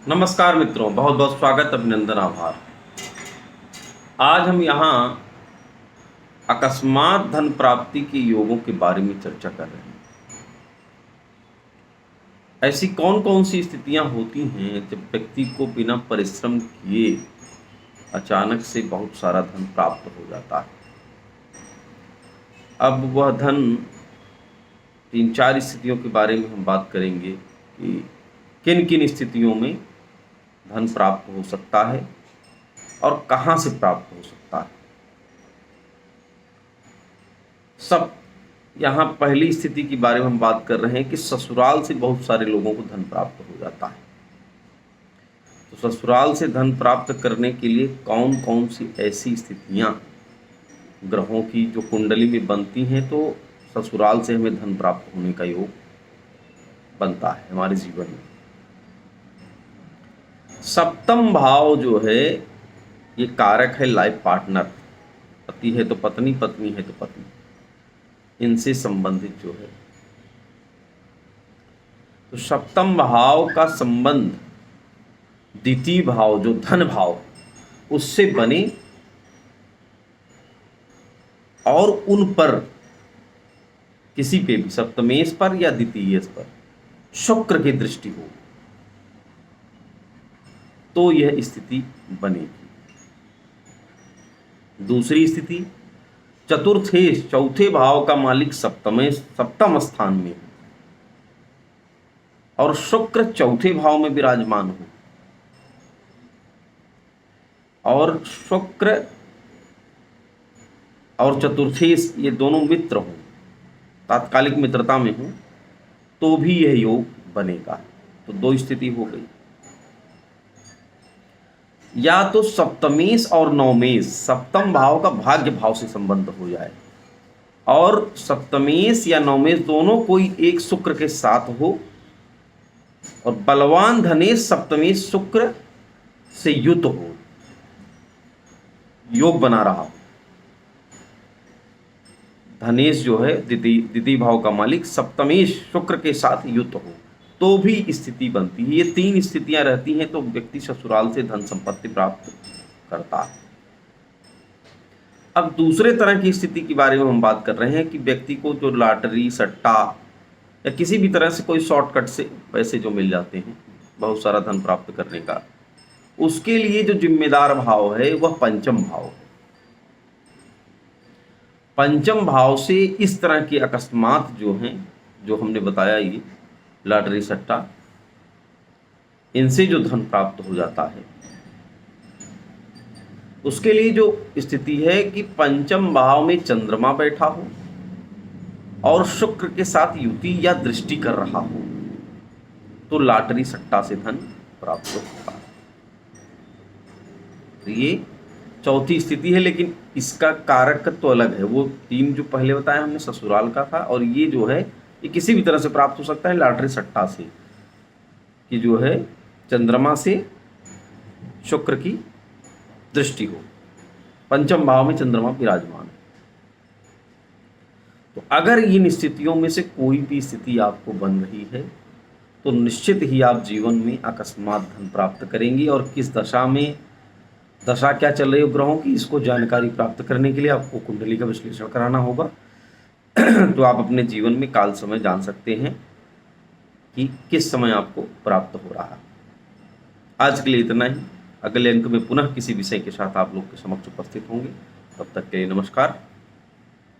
नमस्कार मित्रों, बहुत बहुत स्वागत, अभिनंदन, आभार। आज हम यहाँ अकस्मात धन प्राप्ति के योगों के बारे में चर्चा कर रहे हैं। ऐसी कौन कौन सी स्थितियाँ होती हैं जब व्यक्ति को बिना परिश्रम किए अचानक से बहुत सारा धन प्राप्त हो जाता है। अब वह धन, तीन चार स्थितियों के बारे में हम बात करेंगे कि किन किन स्थितियों में धन प्राप्त हो सकता है और कहाँ से प्राप्त हो सकता है। सब यहाँ पहली स्थिति के बारे में हम बात कर रहे हैं कि ससुराल से बहुत सारे लोगों को धन प्राप्त हो जाता है। तो ससुराल से धन प्राप्त करने के लिए कौन कौन सी ऐसी स्थितियाँ ग्रहों की जो कुंडली में बनती हैं, तो ससुराल से हमें धन प्राप्त होने का योग बनता है हमारे जीवन में। सप्तम भाव जो है ये कारक है लाइफ पार्टनर। पति है तो पत्नी, पत्नी है तो पति, इनसे संबंधित जो है। तो सप्तम भाव का संबंध द्वितीय भाव जो धन भाव उससे बने और उन पर किसी पे भी सप्तमेश पर या द्वितीयेश पर शुक्र की दृष्टि हो तो यह स्थिति बनेगी। दूसरी स्थिति चतुर्थेश, चौथे भाव का मालिक सप्तम स्थान में हो और शुक्र चौथे भाव में विराजमान हो और शुक्र और चतुर्थेश ये दोनों मित्र हों, तात्कालिक मित्रता में हो, तो भी यह योग बनेगा। तो दो स्थिति हो गई। या तो सप्तमेश और नवमेश, सप्तम भाव का भाग्य भाव से संबंध हो जाए और सप्तमेश या नवमेश दोनों कोई एक शुक्र के साथ हो और बलवान धनेश सप्तमेश शुक्र से युत हो, योग बना रहा हो। धनेश जो है द्वितीय भाव का मालिक सप्तमेश शुक्र के साथ युत हो तो भी स्थिति बनती है। ये तीन स्थितियां रहती हैं तो व्यक्ति ससुराल से धन संपत्ति प्राप्त करता है। अब दूसरे तरह की स्थिति के बारे में हम बात कर रहे हैं कि व्यक्ति को जो लॉटरी, सट्टा या किसी भी तरह से कोई शॉर्टकट से पैसे जो मिल जाते हैं बहुत सारा धन प्राप्त करने का, उसके लिए जो जिम्मेदार भाव है वह पंचम भाव है। पंचम भाव से इस तरह के अकस्मात जो हैं, जो हमने बताया, ये लॉटरी, सट्टा, इनसे जो धन प्राप्त हो जाता है, उसके लिए जो स्थिति है कि पंचम भाव में चंद्रमा बैठा हो और शुक्र के साथ युति या दृष्टि कर रहा हो तो लॉटरी, सट्टा से धन प्राप्त होता है। तो ये चौथी स्थिति है, लेकिन इसका कारक तो अलग है। वो तीन जो पहले बताया हमने ससुराल का था, और ये जो है ये किसी भी तरह से प्राप्त हो सकता है लॉटरी, सट्टा से, कि जो है चंद्रमा से शुक्र की दृष्टि हो, पंचम भाव में चंद्रमा विराजमान है। तो अगर इन स्थितियों में से कोई भी स्थिति आपको बन रही है तो निश्चित ही आप जीवन में अकस्मात धन प्राप्त करेंगे। और किस दशा में, दशा क्या चल रही है ग्रहों की, इसको जानकारी प्राप्त करने के लिए आपको कुंडली का विश्लेषण कराना होगा। तो आप अपने जीवन में काल समय जान सकते हैं कि किस समय आपको प्राप्त हो रहा है। आज के लिए इतना ही। अगले अंक में पुनः किसी विषय के साथ आप लोग के समक्ष उपस्थित होंगे। तब तक के लिए नमस्कार।